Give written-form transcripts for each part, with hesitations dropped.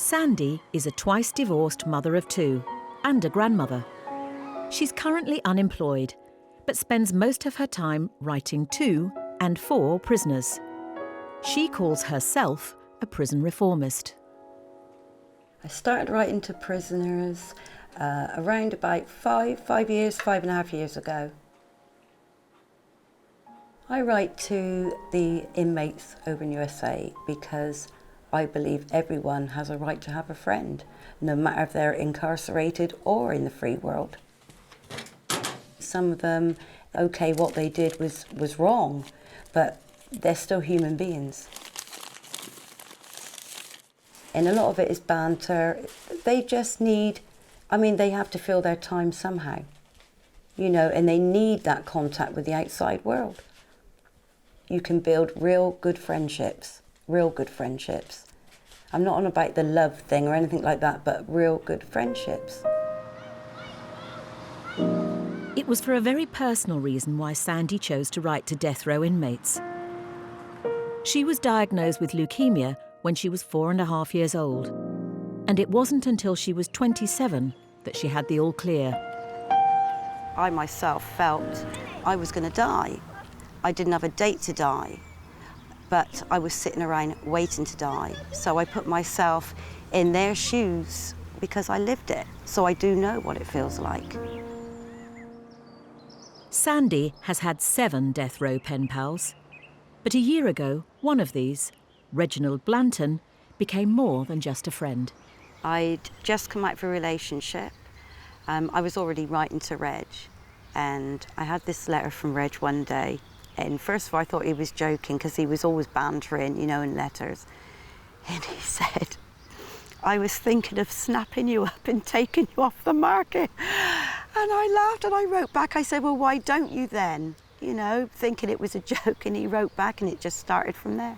Sandie is a twice-divorced mother of two and a grandmother. She's currently unemployed, but spends most of her time writing to and for prisoners. She calls herself a prison reformist. I started writing to prisoners around about 5.5 years ago. I write to the inmates over in USA because I believe everyone has a right to have a friend, no matter if they're incarcerated or in the free world. Some of them, okay, what they did was wrong, but they're still human beings. And a lot of it is banter. They just need, they have to fill their time somehow, and they need that contact with the outside world. You can build real good friendships. I'm not on about the love thing or anything like that, but real good friendships. It was for a very personal reason why Sandie chose to write to death row inmates. She was diagnosed with leukemia when she was 4.5 years old, and it wasn't until she was 27 that she had the all clear. I myself felt I was going to die. I didn't have a date to die, but I was sitting around waiting to die. So I put myself in their shoes because I lived it, so I do know what it feels like. Sandie has had 7 death row pen pals, but a year ago, one of these, Reginald Blanton, became more than just a friend. I'd just come out of a relationship. I was already writing to Reg, and I had this letter from Reg one day. And first of all, I thought he was joking because he was always bantering, in letters. And he said, I was thinking of snapping you up and taking you off the market. And I laughed and I wrote back. I said, well, why don't you then? Thinking it was a joke. And he wrote back and it just started from there.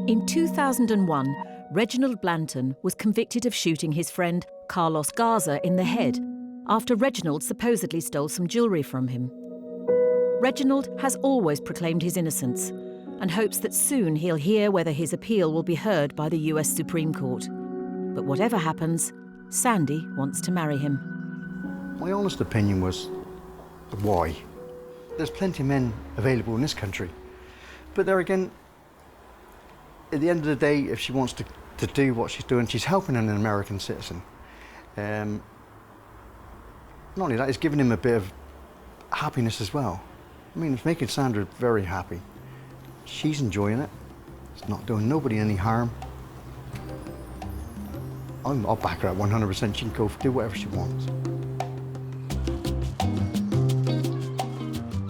In 2001, Reginald Blanton was convicted of shooting his friend Carlos Garza in the head after Reginald supposedly stole some jewellery from him. Reginald has always proclaimed his innocence and hopes that soon he'll hear whether his appeal will be heard by the US Supreme Court. But whatever happens, Sandie wants to marry him. My honest opinion was, why? There's plenty of men available in this country. But there again, at the end of the day, if she wants to do what she's doing, she's helping an American citizen. Not only that, it's giving him a bit of happiness as well. It's making Sandra very happy. She's enjoying it. It's not doing nobody any harm. I'll back her at 100%. She can go do whatever she wants.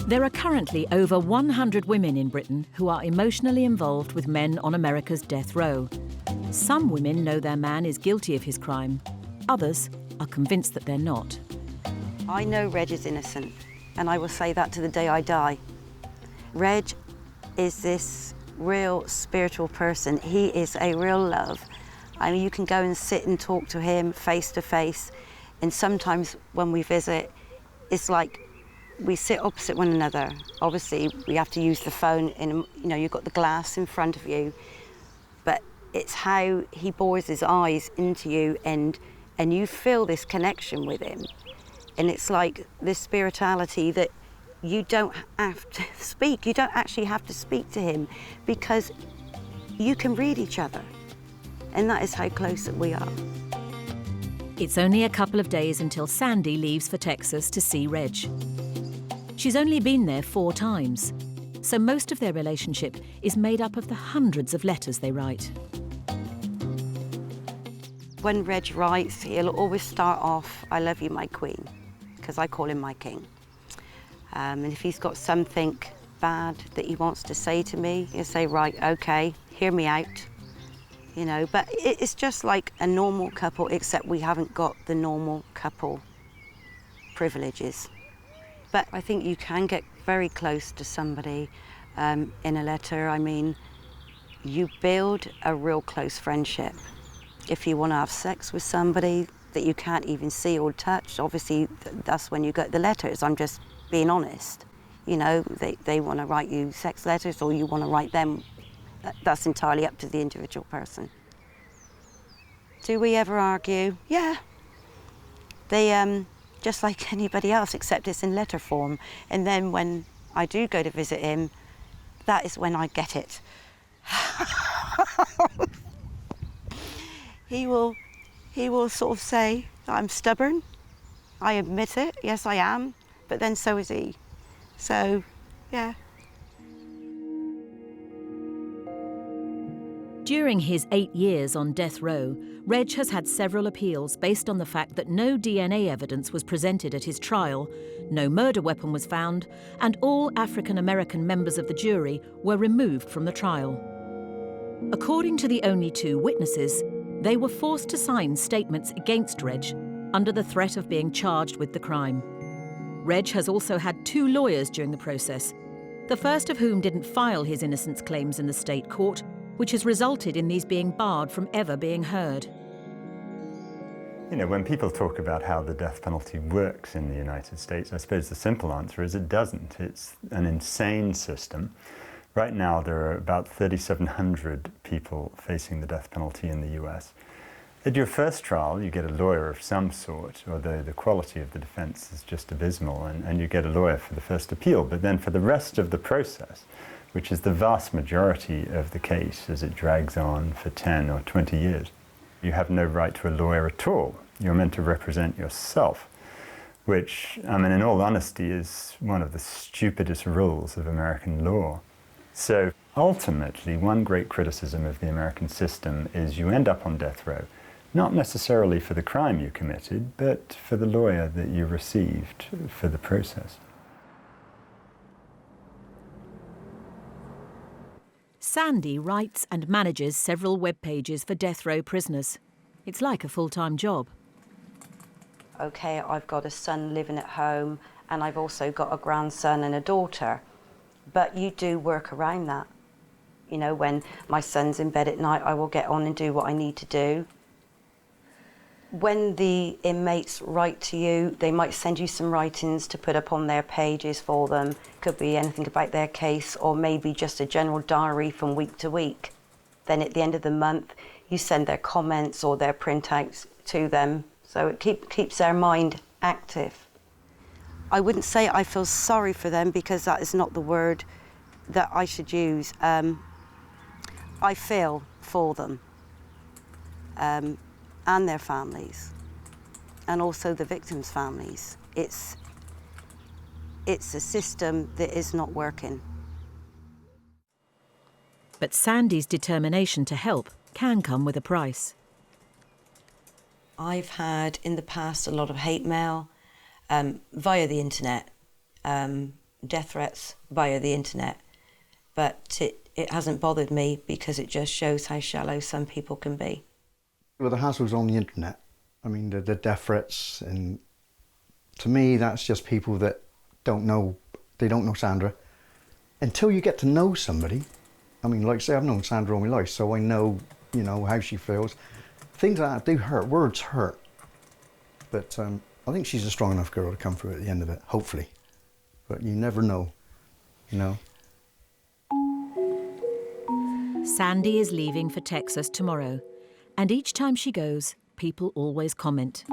There are currently over 100 women in Britain who are emotionally involved with men on America's death row. Some women know their man is guilty of his crime. Others are convinced that they're not. I know Reg is innocent, and I will say that to the day I die. Reg is this real spiritual person. He is a real love. You can go and sit and talk to him face to face, and sometimes when we visit, it's like we sit opposite one another. Obviously, we have to use the phone, and you've got the glass in front of you, but it's how he bores his eyes into you, and you feel this connection with him. And it's like this spirituality that you don't have to speak. You don't actually have to speak to him because you can read each other. And that is how close that we are. It's only a couple of days until Sandie leaves for Texas to see Reg. She's only been there 4 times, so most of their relationship is made up of the hundreds of letters they write. When Reg writes, he'll always start off, I love you, my queen, because I call him my king. And if he's got something bad that he wants to say to me, he'll say, right, okay, hear me out. But it's just like a normal couple, except we haven't got the normal couple privileges. But I think you can get very close to somebody in a letter. You build a real close friendship. If you want to have sex with somebody that you can't even see or touch, obviously that's when you get the letters. I'm just being honest. They want to write you sex letters or you want to write them. That's entirely up to the individual person. Do we ever argue? Yeah. They, just like anybody else, except it's in letter form. And then when I do go to visit him, that is when I get it. He will sort of say, I'm stubborn. I admit it, yes I am, but then so is he. So, yeah. During his 8 years on death row, Reg has had several appeals based on the fact that no DNA evidence was presented at his trial, no murder weapon was found, and all African-American members of the jury were removed from the trial. According to the only 2 witnesses, they were forced to sign statements against Reg under the threat of being charged with the crime. Reg has also had 2 lawyers during the process, the first of whom didn't file his innocence claims in the state court, which has resulted in these being barred from ever being heard. You know, when people talk about how the death penalty works in the United States, I suppose the simple answer is it doesn't. It's an insane system. Right now, there are about 3,700 people facing the death penalty in the US. At your first trial, you get a lawyer of some sort, although the quality of the defense is just abysmal, and you get a lawyer for the first appeal. But then for the rest of the process, which is the vast majority of the case as it drags on for 10 or 20 years, you have no right to a lawyer at all. You're meant to represent yourself, which, I mean, in all honesty, is one of the stupidest rules of American law. So ultimately, one great criticism of the American system is you end up on death row, not necessarily for the crime you committed, but for the lawyer that you received for the process. Sandie writes and manages several web pages for death row prisoners. It's like a full-time job. Okay, I've got a son living at home, and I've also got a grandson and a daughter. But you do work around that. You know, when my son's in bed at night, I will get on and do what I need to do. When the inmates write to you, they might send you some writings to put up on their pages for them. Could be anything about their case, or maybe just a general diary from week to week. Then at the end of the month, you send their comments or their printouts to them, so it keeps their mind active. I wouldn't say I feel sorry for them, because that is not the word that I should use. I feel for them. And their families, and also the victims' families. It's a system that is not working. But Sandie's determination to help can come with a price. I've had in the past a lot of hate mail via the internet, death threats via the internet, but it hasn't bothered me, because it just shows how shallow some people can be. Well, the hassle's on the internet. I mean, the death threats, and to me, that's just people that don't know Sandra. Until you get to know somebody, I mean, like I say, I've known Sandra all my life, so I know, you know, how she feels. Things like that do hurt, words hurt. But I think she's a strong enough girl to come through at the end of it, hopefully. But you never know, you know. Sandie is leaving for Texas tomorrow, and each time she goes, people always comment.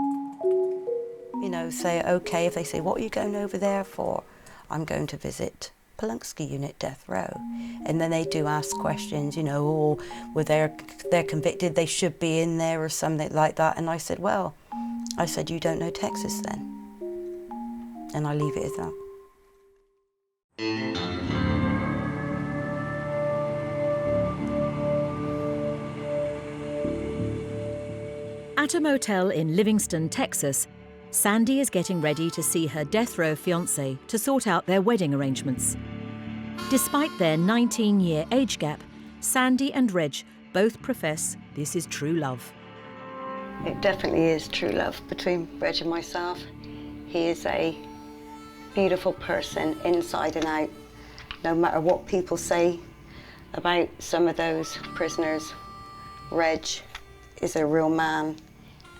You know, say, okay, if they say, what are you going over there for? I'm going to visit Palunsky Unit Death Row. And then they do ask questions, you know, or were they're convicted, they should be in there or something like that. And I said, well, you don't know Texas then. And I leave it as that. At a motel in Livingston, Texas, Sandie is getting ready to see her death row fiancé to sort out their wedding arrangements. Despite their 19-year age gap, Sandie and Reg both profess this is true love. It definitely is true love between Reg and myself. He is a beautiful person inside and out. No matter what people say about some of those prisoners, Reg is a real man,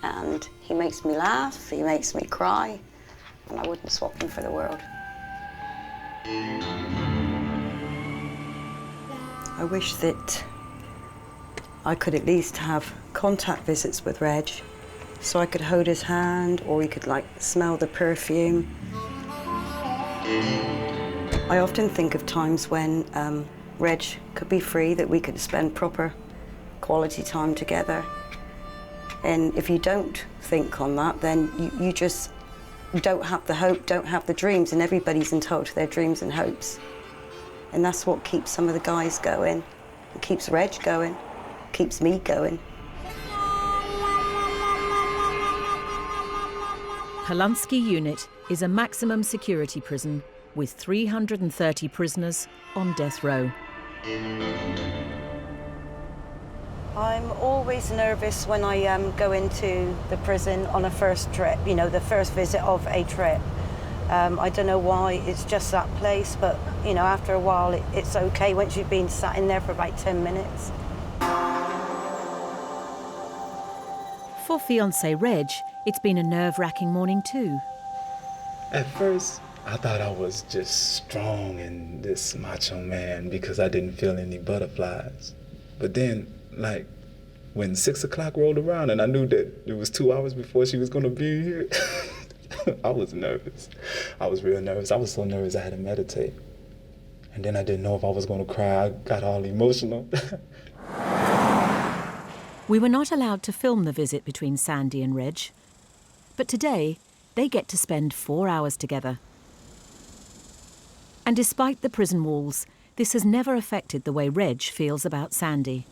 and he makes me laugh, he makes me cry, and I wouldn't swap him for the world. I wish that I could at least have contact visits with Reg, so I could hold his hand, or he could like smell the perfume. I often think of times when Reg could be free, that we could spend proper quality time together. And if you don't think on that, then you just don't have the hope, don't have the dreams, and everybody's entitled to their dreams and hopes. And that's what keeps some of the guys going. It keeps Reg going, keeps me going. Polunsky Unit is a maximum security prison with 330 prisoners on death row. I'm always nervous when I go into the prison on a first trip, you know, the first visit of a trip. I don't know why, it's just that place, but, you know, after a while it's okay once you've been sat in there for about 10 minutes. For fiancé Reg, it's been a nerve-wracking morning too. At first, I thought I was just strong and this macho man because I didn't feel any butterflies. But then, like, when 6 o'clock rolled around and I knew that it was 2 hours before she was gonna be here, I was nervous. I was real nervous. I was so nervous I had to meditate. And then I didn't know if I was gonna cry. I got all emotional. We were not allowed to film the visit between Sandie and Reg, but today they get to spend 4 hours together. And despite the prison walls, this has never affected the way Reg feels about Sandie.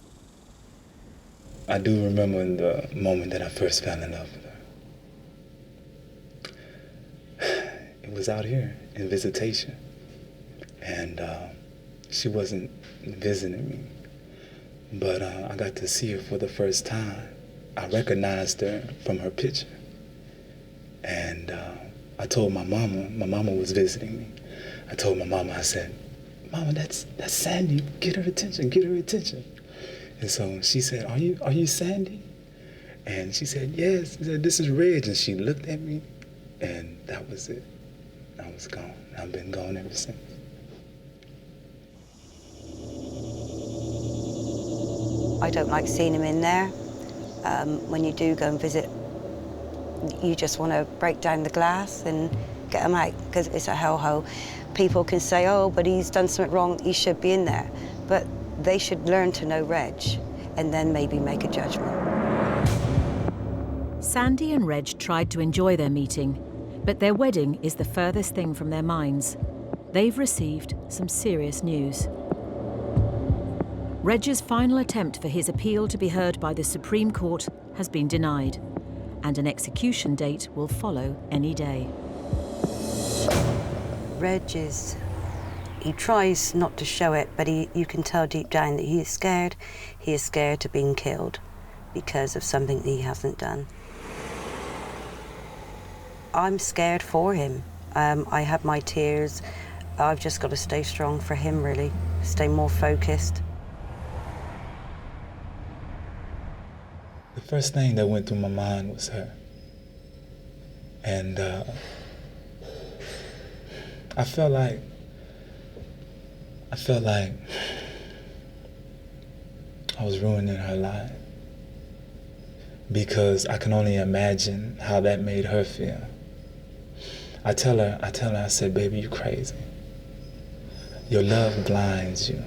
I do remember the moment that I first fell in love with her. It was out here in visitation, and she wasn't visiting me, but I got to see her for the first time. I recognized her from her picture, and I told my mama was visiting me. I told my mama, I said, "Mama, that's Sandie. Get her attention, get her attention." And so she said, Are you Sandie? And she said, "Yes." She said, "This is Reg." And she looked at me, and that was it. I was gone. I've been gone ever since. I don't like seeing him in there. When you do go and visit, you just want to break down the glass and get him out, because it's a hellhole. People can say, "Oh, but he's done something wrong, he should be in there." But they should learn to know Reg and then maybe make a judgment. Sandie and Reg tried to enjoy their meeting, but their wedding is the furthest thing from their minds. They've received some serious news. Reg's final attempt for his appeal to be heard by the Supreme Court has been denied, and an execution date will follow any day. Reg he tries not to show it, but you can tell deep down that he is scared. He is scared of being killed because of something that he hasn't done. I'm scared for him. I have my tears. I've just got to stay strong for him, really. Stay more focused. The first thing that went through my mind was her. And I felt like I was ruining her life, because I can only imagine how that made her feel. I tell her, I said, "Baby, you crazy. Your love blinds you."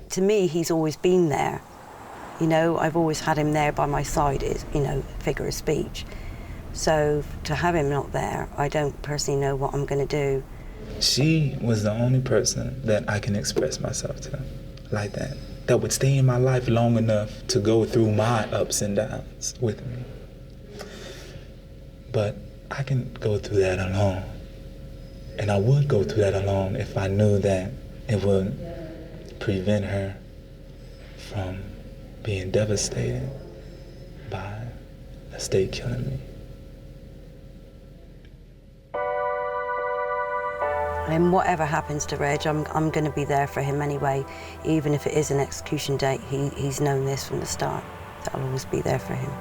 To me, he's always been there. You know, I've always had him there by my side, you know, figure of speech. So to have him not there, I don't personally know what I'm going to do. She was the only person that I can express myself to like that would stay in my life long enough to go through my ups and downs with me. But I can go through that alone. And I would go through that alone if I knew that it would prevent her from being devastated by the state killing me. And whatever happens to Reg, I'm going to be there for him anyway. Even if it is an execution date, he's known this from the start, that I'll always be there for him.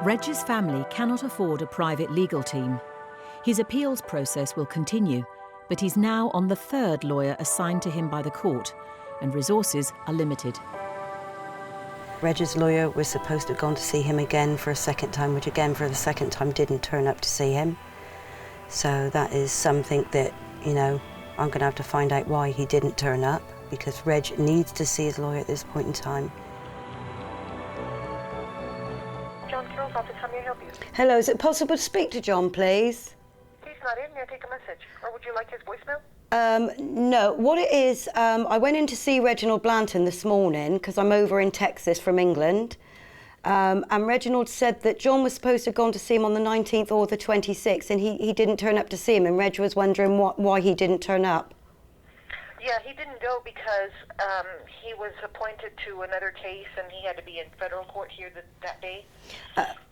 Reg's family cannot afford a private legal team. His appeals process will continue, but he's now on the third lawyer assigned to him by the court, and resources are limited. Reg's lawyer was supposed to have gone to see him again for a second time, which again for the second time didn't turn up to see him. So that is something that, you know, I'm going to have to find out why he didn't turn up, because Reg needs to see his lawyer at this point in time. John Carroll's office, how may I help you? Hello, is it possible to speak to John, please? He's not in. May I take a message? Or would you like his voicemail? No, what it is, I went in to see Reginald Blanton this morning because I'm over in Texas from England. And Reginald said that John was supposed to have gone to see him on the 19th or the 26th, and he didn't turn up to see him, and Reg was wondering why he didn't turn up. Yeah, he didn't go because he was appointed to another case and he had to be in federal court here that day.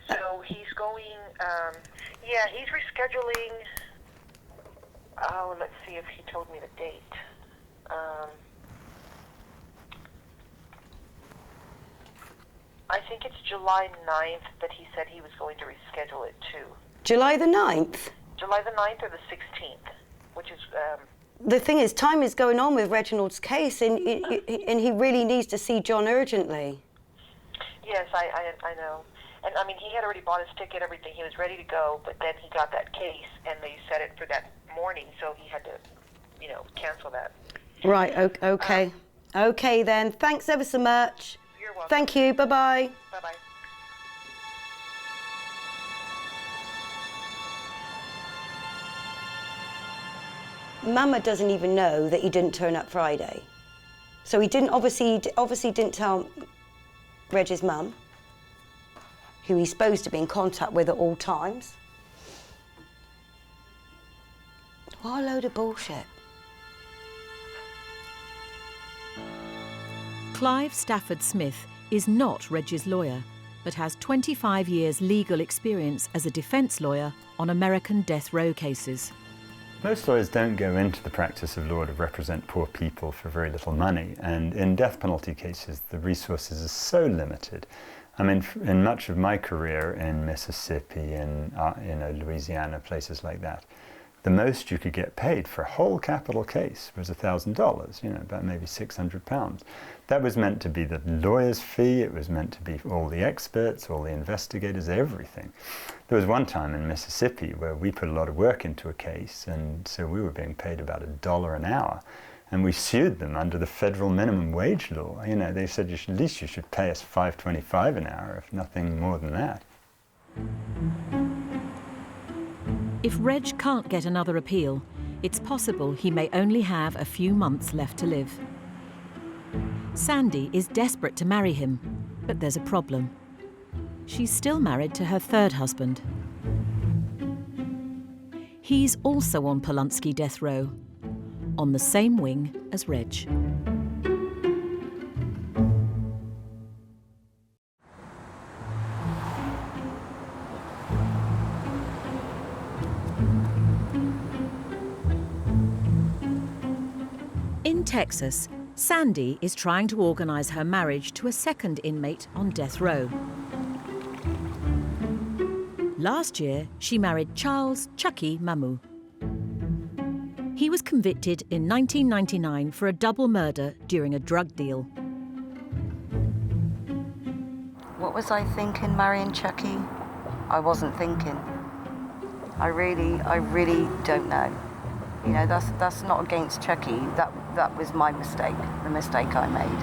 So he's going, yeah, he's rescheduling. Oh, let's see if he told me the date. I think it's July 9th that he said he was going to reschedule it to. July the 9th? July the 9th or the 16th, which is... The thing is, time is going on with Reginald's case, and he really needs to see John urgently. Yes, I know. And, I mean, he had already bought his ticket, everything. He was ready to go, but then he got that case, and they set it for that morning, so he had to, you know, cancel that. Right, okay. Okay, then. Thanks ever so much. You're welcome. Thank you. Bye-bye. Bye-bye. Mama doesn't even know that he didn't turn up Friday. So he didn't, obviously didn't tell Reg's mum, who he's supposed to be in contact with at all times. What a load of bullshit. Clive Stafford Smith is not Reg's lawyer, but has 25 years legal experience as a defence lawyer on American death row cases. Most lawyers don't go into the practice of law to represent poor people for very little money, and in death penalty cases the resources are so limited. I mean, in much of my career in Mississippi and Louisiana, places like that, the most you could get paid for a whole capital case was $1,000, about maybe £600. That was meant to be the lawyer's fee, it was meant to be all the experts, all the investigators, everything. There was one time in Mississippi where we put a lot of work into a case, and so we were being paid about $1 an hour. And we sued them under the federal minimum wage law. They said, at least you should pay us $5.25 an hour, if nothing more than that. If Reg can't get another appeal, it's possible he may only have a few months left to live. Sandie is desperate to marry him, but there's a problem. She's still married to her third husband. He's also on Polunsky death row, on the same wing as Reg. In Texas, Sandie is trying to organise her marriage to a second inmate on death row. Last year, she married Charles Chucky Mamu. He was convicted in 1999 for a double murder during a drug deal. What was I thinking, marrying Chucky? I wasn't thinking. I really don't know. That's not against Chucky. That was my mistake, the mistake I made.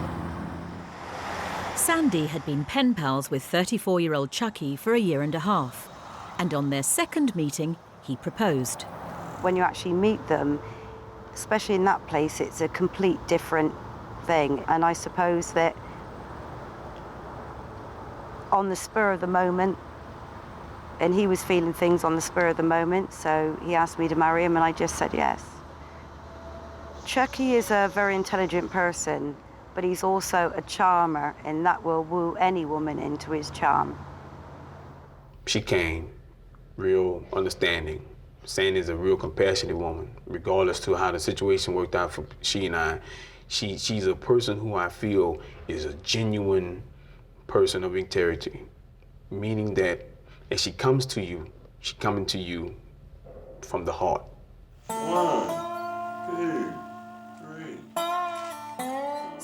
Sandie had been pen pals with 34-year-old Chucky for a year and a half, and on their second meeting, he proposed. When you actually meet them, especially in that place, it's a complete different thing. And I suppose that on the spur of the moment, and he was feeling things on the spur of the moment, so he asked me to marry him, and I just said yes. Chucky is a very intelligent person, but he's also a charmer, and that will woo any woman into his charm. She came, real understanding. Sandie is a real compassionate woman, regardless to how the situation worked out for she and I. She's a person who I feel is a genuine person of integrity, meaning that if she comes to you, she's coming to you from the heart. 1, 2, 3.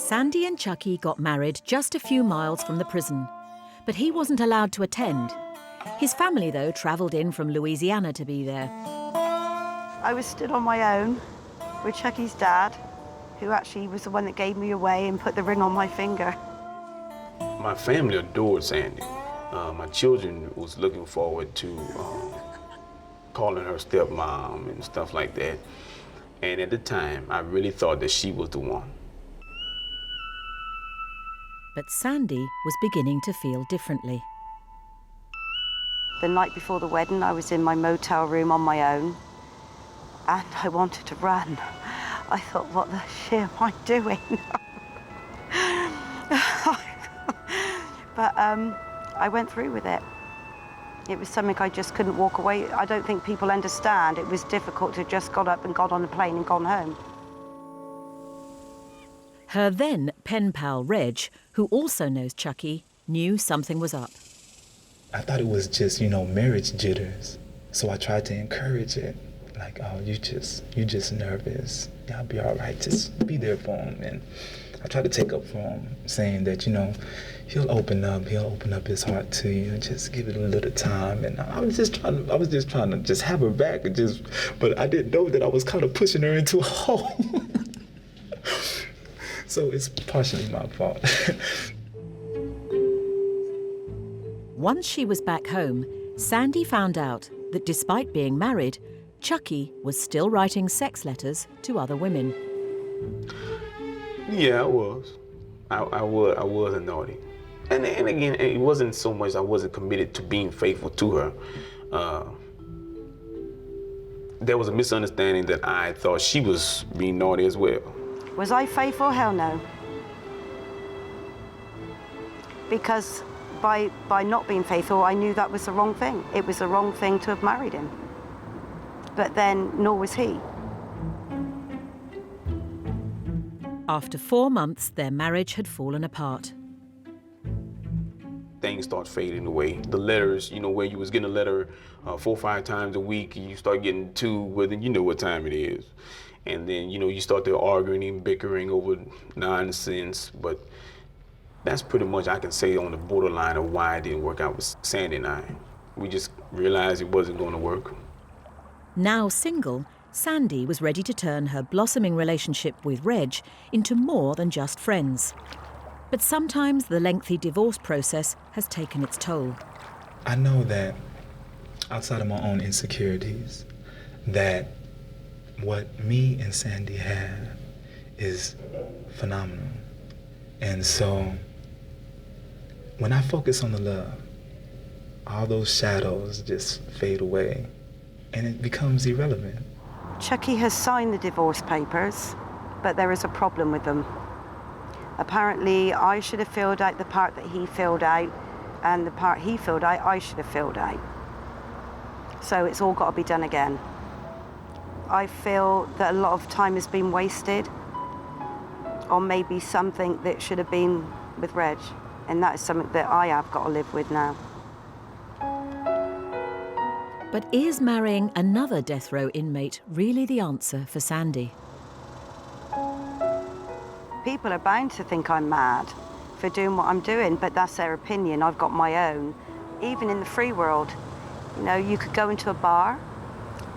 Sandie and Chucky got married just a few miles from the prison, but he wasn't allowed to attend. His family, though, travelled in from Louisiana to be there. I was stood on my own with Chucky's dad, who actually was the one that gave me away and put the ring on my finger. My family adored Sandie. My children was looking forward to calling her stepmom and stuff like that. And at the time, I really thought that she was the one. But Sandie was beginning to feel differently. The night before the wedding, I was in my motel room on my own, and I wanted to run. I thought, what the shit am I doing? But I went through with it. It was something I just couldn't walk away. I don't think people understand. It was difficult to just got up and got on a plane and gone home. Her then pen pal, Reg, who also knows Chucky, knew something was up. I thought it was just, marriage jitters. So I tried to encourage it. Like, oh, you just nervous. I'll be all right. Just be there for him. And I tried to take up for him, saying that, he'll open up his heart to you. Just give it a little time. And I was just trying to just have her back but I didn't know that I was kind of pushing her into a hole. So it's partially my fault. Once she was back home, Sandie found out that despite being married, Chucky was still writing sex letters to other women. Yeah, I was. I was a naughty. And again, it wasn't so much I wasn't committed to being faithful to her. There was a misunderstanding that I thought she was being naughty as well. Was I faithful? Hell no. Because by not being faithful, I knew that was the wrong thing. It was the wrong thing to have married him. But then, nor was he. After 4 months, their marriage had fallen apart. Things start fading away. The letters, where you was getting a letter 4 or 5 times a week, you start getting 2, well, then you know what time it is. And then, you start there arguing and bickering over nonsense. But that's pretty much, I can say, on the borderline of why it didn't work out with Sandie and I. We just realized it wasn't going to work. Now single, Sandie was ready to turn her blossoming relationship with Reg into more than just friends. But sometimes the lengthy divorce process has taken its toll. I know that outside of my own insecurities, that what me and Sandie have is phenomenal. And so when I focus on the love, all those shadows just fade away and it becomes irrelevant. Chucky has signed the divorce papers, but there is a problem with them. Apparently, I should have filled out the part that he filled out, and the part he filled out, I should have filled out. So it's all got to be done again. I feel that a lot of time has been wasted on maybe something that should have been with Reg, and that is something that I have got to live with now. But is marrying another death row inmate really the answer for Sandie? People are bound to think I'm mad for doing what I'm doing, but that's their opinion. I've got my own. Even in the free world, you could go into a bar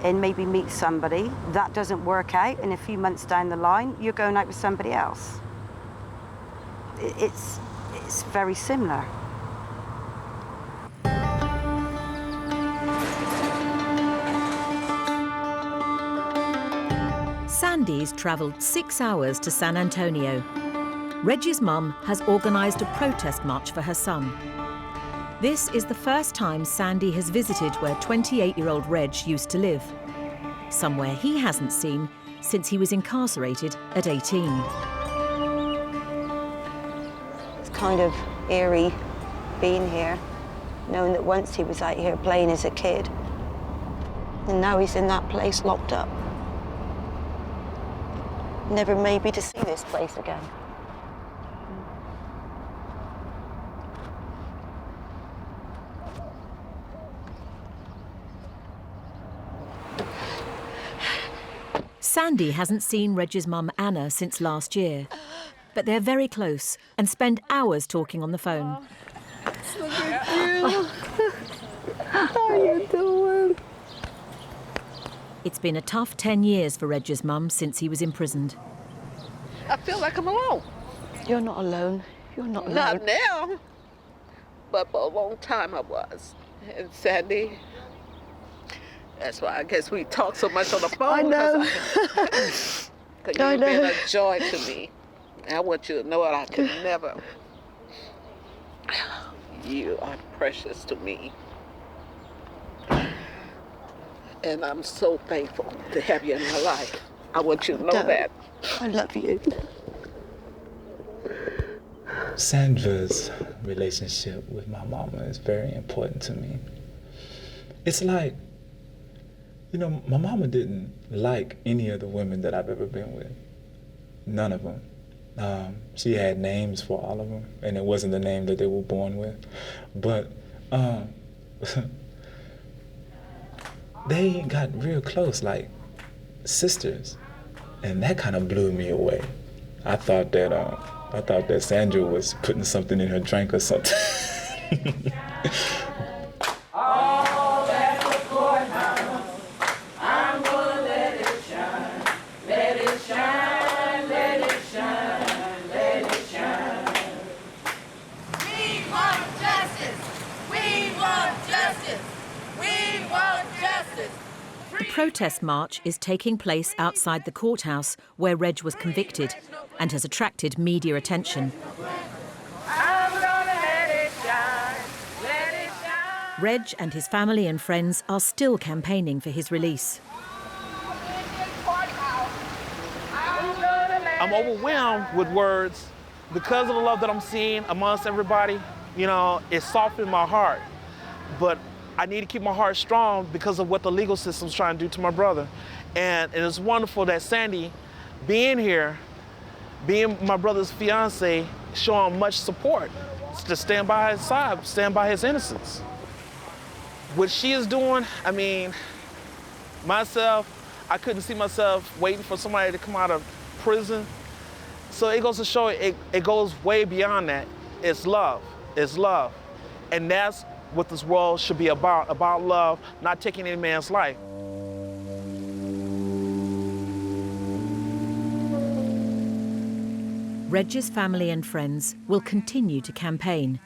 and maybe meet somebody. That doesn't work out, and a few months down the line, you're going out with somebody else. It's very similar. Sandie's travelled 6 hours to San Antonio. Reg's mum has organised a protest march for her son. This is the first time Sandie has visited where 28-year-old Reg used to live, somewhere he hasn't seen since he was incarcerated at 18. It's kind of eerie being here, knowing that once he was out here playing as a kid, and now he's in that place locked up. Never maybe to see this place again. Sandie hasn't seen Reg's mum Anna since last year. But they're very close and spend hours talking on the phone. Look at you. How you doing? It's been a tough 10 years for Reg's mum since he was imprisoned. I feel like I'm alone. You're not alone. You're not alone. Not now, but for a long time I was. And Sandie, that's why I guess we talk so much on the phone. I know. Because you've been a joy to me. I want you to know that I could never. You are precious to me. And I'm so thankful to have you in my life. I want you to know that. I love you. Sandra's relationship with my mama is very important to me. It's like, you know, my mama didn't like any of the women that I've ever been with. None of them. She had names for all of them, and it wasn't the name that they were born with. But they got real close, like sisters, and that kind of blew me away. I thought that Sandra was putting something in her drink or something. The protest march is taking place outside the courthouse where Reg was convicted and has attracted media attention. Reg and his family and friends are still campaigning for his release. I'm overwhelmed with words because of the love that I'm seeing amongst everybody. You know, it softened my heart, but I need to keep my heart strong because of what the legal system's trying to do to my brother. And it's wonderful that Sandie, being here, being my brother's fiance, showing much support to stand by his side, stand by his innocence. What she is doing, I mean, myself, I couldn't see myself waiting for somebody to come out of prison. So it goes to show it goes way beyond that. It's love, it's love. And that's what this world should be about love, not taking any man's life. Reg's family and friends will continue to campaign,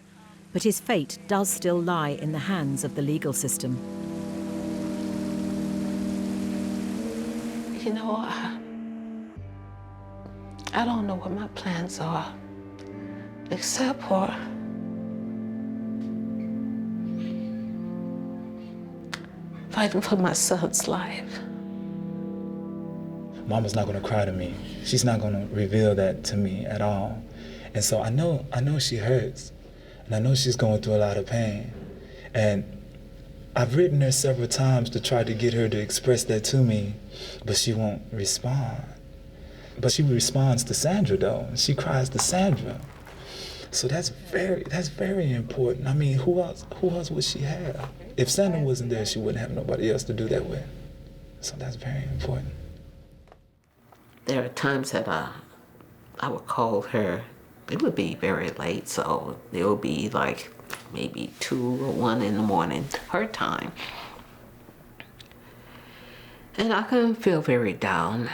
but his fate does still lie in the hands of the legal system. You know, I don't know what my plans are, except for fighting for my son's life. Mama's not gonna cry to me. She's not gonna reveal that to me at all. And so I know she hurts, and I know she's going through a lot of pain. And I've written her several times to try to get her to express that to me, but she won't respond. But she responds to Sandra though. She cries to Sandra. So that's very important. I mean, who else would she have? If Sandra wasn't there, she wouldn't have nobody else to do that with. So that's very important. There are times that I would call her. It would be very late, so it would be like maybe 2 or 1 in the morning, her time. And I can feel very down,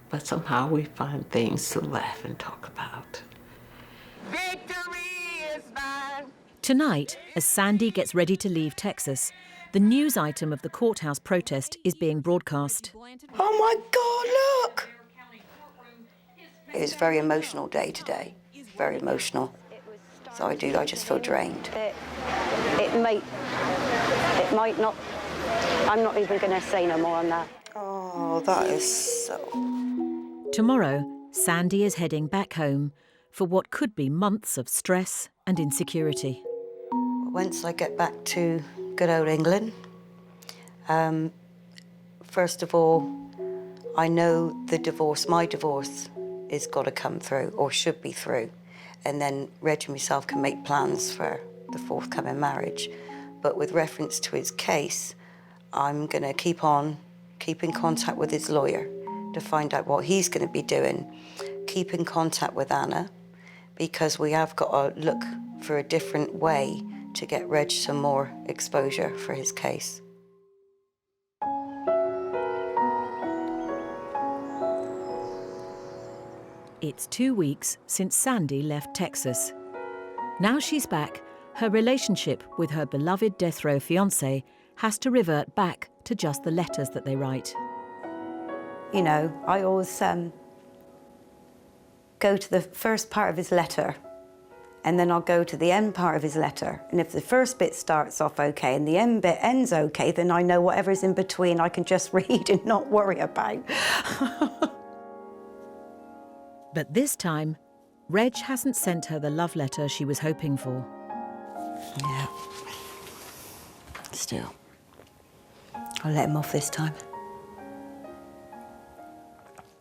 but somehow we find things to laugh and talk about. Victory is mine. Tonight, as Sandie gets ready to leave Texas, the news item of the courthouse protest is being broadcast. Oh my God, look! It was a very emotional day today, very emotional. So I just feel drained. It might not, I'm not even gonna say no more on that. Oh, that is so... Tomorrow, Sandie is heading back home for what could be months of stress and insecurity. Once I get back to good old England, first of all, I know my divorce is got to come through, or should be through, and then Reg and myself can make plans for the forthcoming marriage. But with reference to his case, I'm going to keep in contact with his lawyer to find out what he's going to be doing, keep in contact with Anna because we have got to look for a different way to get Reg some more exposure for his case. It's 2 weeks since Sandie left Texas. Now she's back, her relationship with her beloved death row fiancé has to revert back to just the letters that they write. You know, I always go to the first part of his letter, and then I'll go to the end part of his letter. And if the first bit starts off okay and the end bit ends okay, then I know whatever's in between I can just read and not worry about. But this time, Reg hasn't sent her the love letter she was hoping for. Yeah. Still, I'll let him off this time.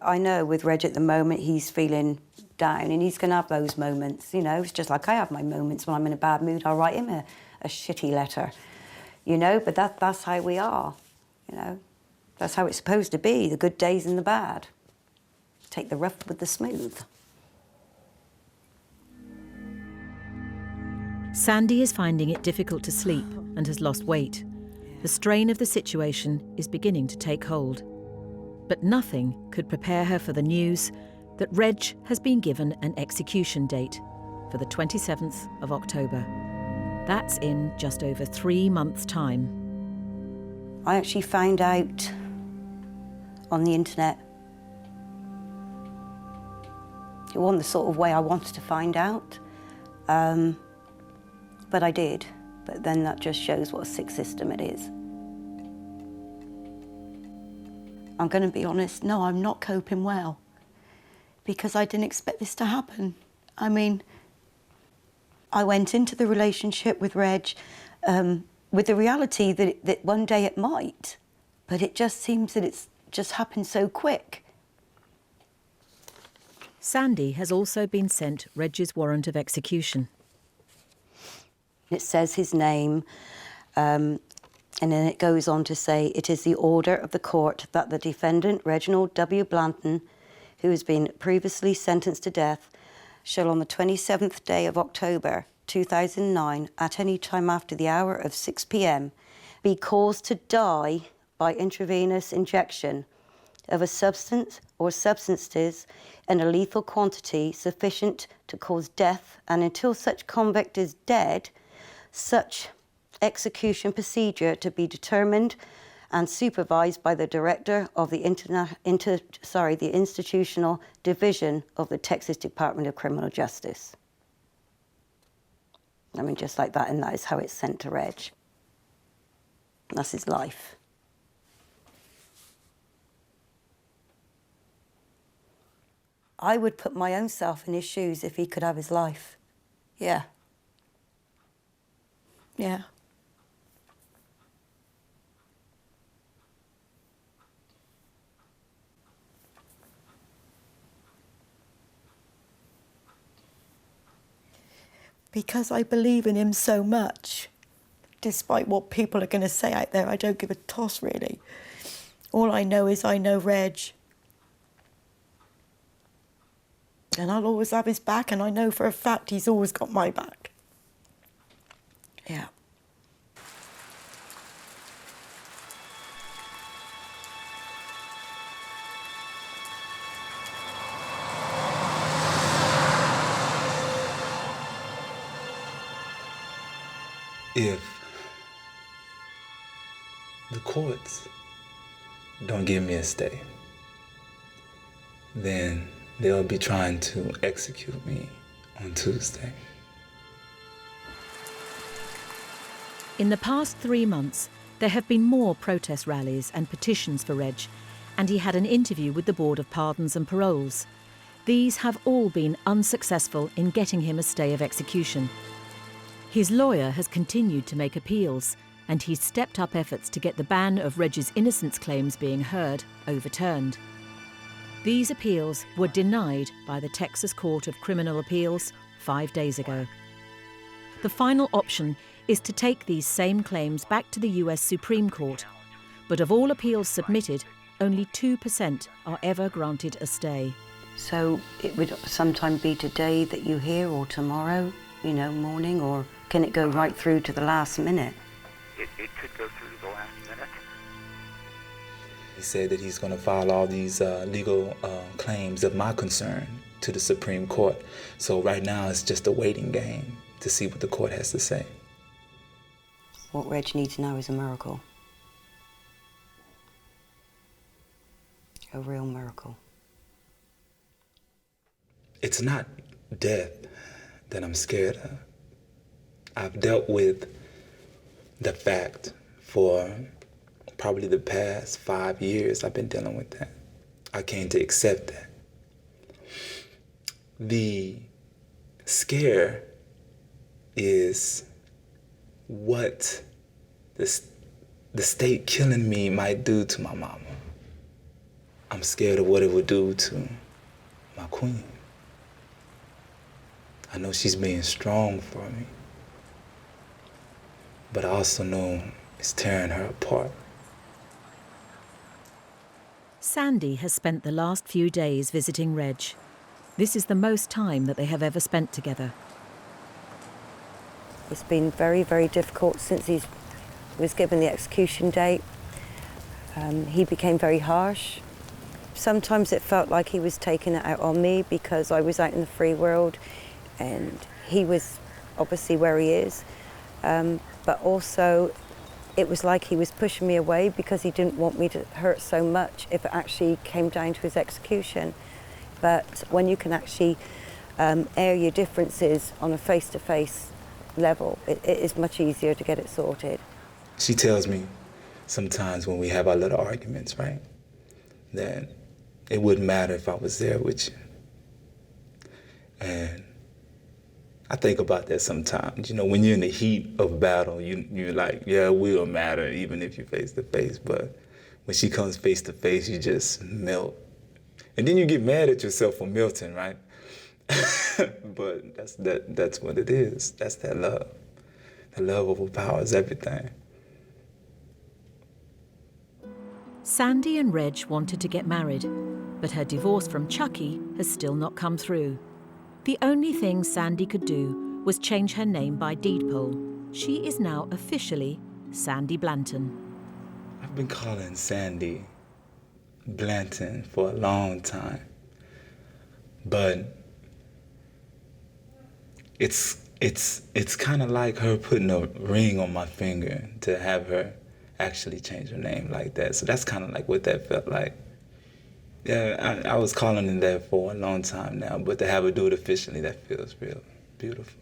I know with Reg at the moment, he's feeling down and he's going to have those moments, you know. It's just like I have my moments when I'm in a bad mood. I'll write him a shitty letter, you know, but that's how we are, you know. That's how it's supposed to be, the good days and the bad. Take the rough with the smooth. Sandie is finding it difficult to sleep and has lost weight. The strain of the situation is beginning to take hold. But nothing could prepare her for the news that Reg has been given an execution date for the 27th of October. That's in just over 3 months' time. I actually found out on the internet. It wasn't the sort of way I wanted to find out, but I did. But then that just shows what a sick system it is. I'm going to be honest, no, I'm not coping well because I didn't expect this to happen. I mean, I went into the relationship with Reg with the reality that one day it might, but it just seems that it's just happened so quick. Sandie has also been sent Reg's warrant of execution. It says his name, and then it goes on to say, it is the order of the court that the defendant, Reginald W. Blanton, who has been previously sentenced to death, shall on the 27th day of October 2009, at any time after the hour of 6 p.m, be caused to die by intravenous injection of a substance or substances in a lethal quantity sufficient to cause death, and until such convict is dead, such execution procedure to be determined and supervised by the director of the institutional division of the Texas Department of Criminal Justice. I mean, just like that, and that is how it's sent to Reg. That's his life. I would put my own self in his shoes if he could have his life. Yeah. Yeah. Because I believe in him so much, despite what people are going to say out there, I don't give a toss, really. All I know is I know Reg. And I'll always have his back, and I know for a fact he's always got my back. Yeah. If the courts don't give me a stay, then they'll be trying to execute me on Tuesday. In the past 3 months, there have been more protest rallies and petitions for Reg, and he had an interview with the Board of Pardons and Paroles. These have all been unsuccessful in getting him a stay of execution. His lawyer has continued to make appeals, and he's stepped up efforts to get the ban of Reg's innocence claims being heard overturned. These appeals were denied by the Texas Court of Criminal Appeals 5 days ago. The final option is to take these same claims back to the US Supreme Court, but of all appeals submitted, only 2% are ever granted a stay. So it would sometime be today that you hear, or tomorrow, morning, or can it go right through to the last minute? It could go through to the last minute. He said that he's going to file all these legal claims of my concern to the Supreme Court. So right now it's just a waiting game to see what the court has to say. What Reg needs now is a miracle. A real miracle. It's not death that I'm scared of. I've dealt with the fact for probably the past 5 years. I've been dealing with that. I came to accept that. The scare is what the state killing me might do to my mama. I'm scared of what it would do to my queen. I know she's being strong for me, but I also know it's tearing her apart. Sandie has spent the last few days visiting Reg. This is the most time that they have ever spent together. It's been very, very difficult since he was given the execution date. He became very harsh. Sometimes it felt like he was taking it out on me because I was out in the free world and he was obviously where he is. But also it was like he was pushing me away because he didn't want me to hurt so much if it actually came down to his execution. But when you can actually air your differences on a face-to-face level, it is much easier to get it sorted. She tells me sometimes when we have our little arguments, right, that it wouldn't matter if I was there with you. And I think about that sometimes. When you're in the heat of battle, you're like, yeah, it will matter even if you're face to face. But when she comes face to face, you just melt. And then you get mad at yourself for melting, right? But that's what it is. That's that love. The love overpowers everything. Sandie and Reg wanted to get married, but her divorce from Chucky has still not come through. The only thing Sandie could do was change her name by deed poll. She is now officially Sandie Blanton. I've been calling Sandie Blanton for a long time, but it's kind of like her putting a ring on my finger to have her actually change her name like that. So that's kind of like what that felt like. Yeah, I was calling it that for a long time now, but to have her do it officially, that feels real beautiful.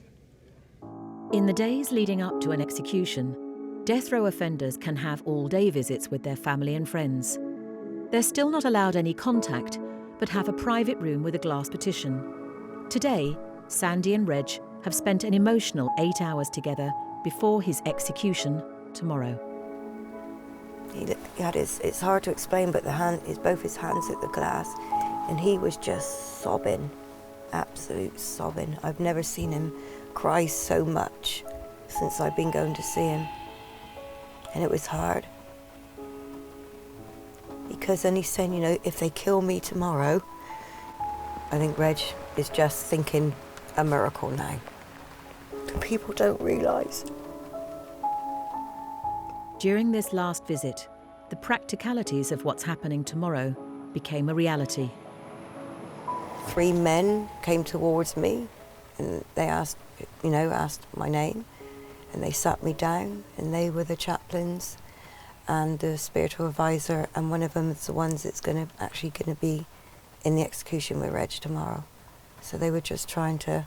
In the days leading up to an execution, death row offenders can have all-day visits with their family and friends. They're still not allowed any contact, but have a private room with a glass partition. Today, Sandie and Reg have spent an emotional 8 hours together before his execution tomorrow. He had it's hard to explain, but both his hands at the glass, and he was just sobbing, absolute sobbing. I've never seen him cry so much since I've been going to see him, and it was hard. Because then he's saying, if they kill me tomorrow, I think Reg is just thinking a miracle now. People don't realise. During this last visit, the practicalities of what's happening tomorrow became a reality. 3 men came towards me and they asked my name, and they sat me down, and they were the chaplains and the spiritual advisor, and one of them is the ones that's actually going to be in the execution with Reg tomorrow. So they were just trying to,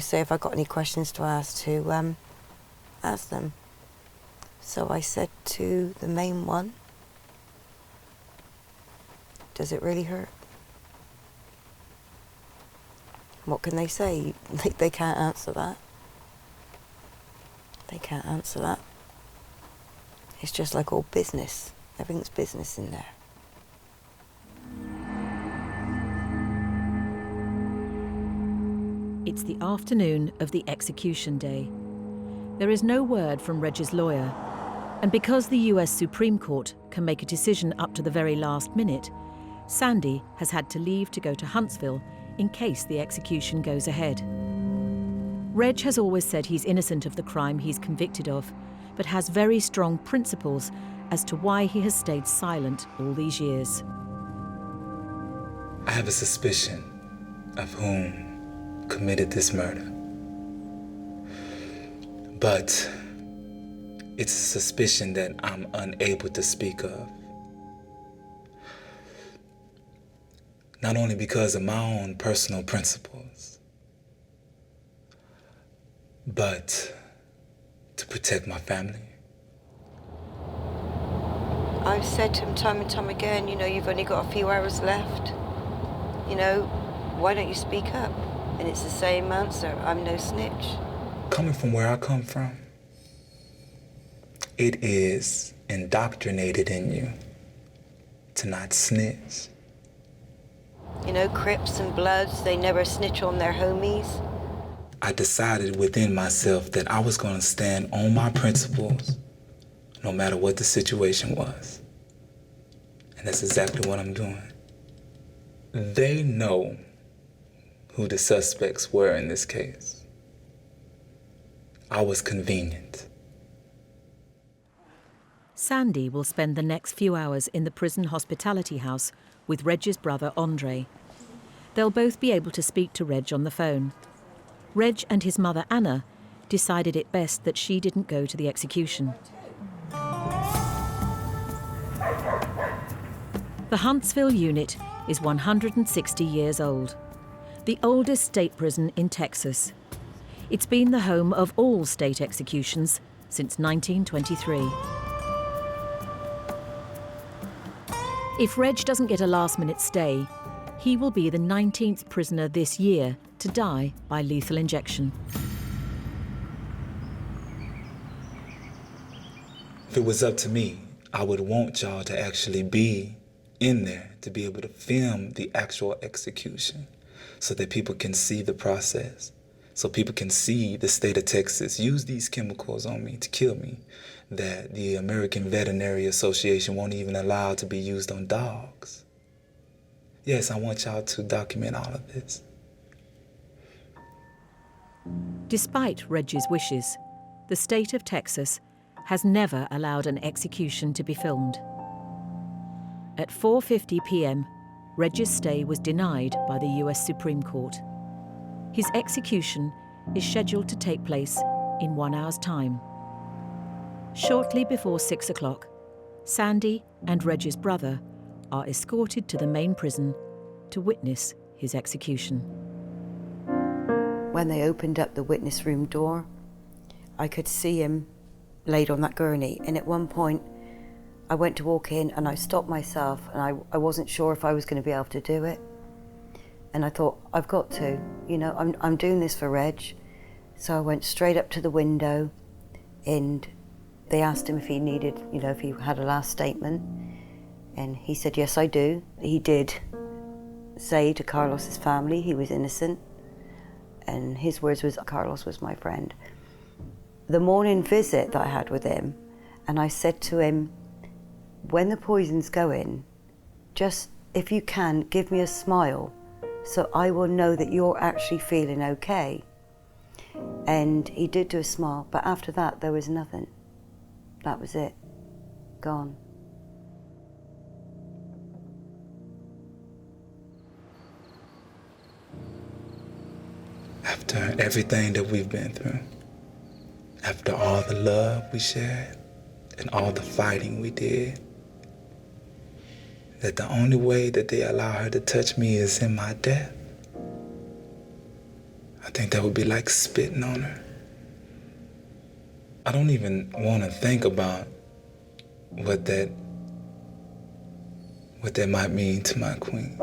say if I got any questions to ask them. So I said to the main one, does it really hurt? What can they say? They can't answer that. They can't answer that. It's just like all business. Everything's business in there. It's the afternoon of the execution day. There is no word from Reg's lawyer, and because the US Supreme Court can make a decision up to the very last minute, Sandie has had to leave to go to Huntsville in case the execution goes ahead. Reg has always said he's innocent of the crime he's convicted of, but has very strong principles as to why he has stayed silent all these years. I have a suspicion of whom committed this murder. But it's a suspicion that I'm unable to speak of. Not only because of my own personal principles, but to protect my family. I've said to him time and time again, you've only got a few hours left. Why don't you speak up? And it's the same answer, I'm no snitch. Coming from where I come from, it is indoctrinated in you to not snitch. Crips and Bloods, they never snitch on their homies. I decided within myself that I was going to stand on my principles no matter what the situation was. And that's exactly what I'm doing. They know who the suspects were in this case. I was convenient. Sandie will spend the next few hours in the prison hospitality house with Reg's brother Andre. They'll both be able to speak to Reg on the phone. Reg and his mother Anna decided it best that she didn't go to the execution. The Huntsville unit is 160 years old, the oldest state prison in Texas. It's been the home of all state executions since 1923. If Reg doesn't get a last-minute stay, he will be the 19th prisoner this year to die by lethal injection. If it was up to me, I would want y'all to actually be in there to be able to film the actual execution so that people can see the process, so people can see the state of Texas use these chemicals on me to kill me that the American Veterinary Association won't even allow to be used on dogs. Yes, I want y'all to document all of this. Despite Reg's wishes, the state of Texas has never allowed an execution to be filmed. At 4:50 p.m, Reg's stay was denied by the US Supreme Court. His execution is scheduled to take place in 1 hour's time. Shortly before 6 o'clock, Sandie and Reg's brother are escorted to the main prison to witness his execution. When they opened up the witness room door, I could see him laid on that gurney, and at one point I went to walk in and I stopped myself, and I wasn't sure if I was going to be able to do it. And I thought, I've got to, I'm doing this for Reg. So I went straight up to the window, and they asked him if he needed, if he had a last statement. And he said, yes, I do. He did say to Carlos's family he was innocent. And his words was, Carlos was my friend. The morning visit that I had with him, and I said to him, when the poison's going, just, if you can, give me a smile so I will know that you're actually feeling okay. And he did do a smile, but after that, there was nothing. That was it. Gone. After everything that we've been through, after all the love we shared and all the fighting we did, that the only way that they allow her to touch me is in my death. I think that would be like spitting on her. I don't even want to think about what that might mean to my queen.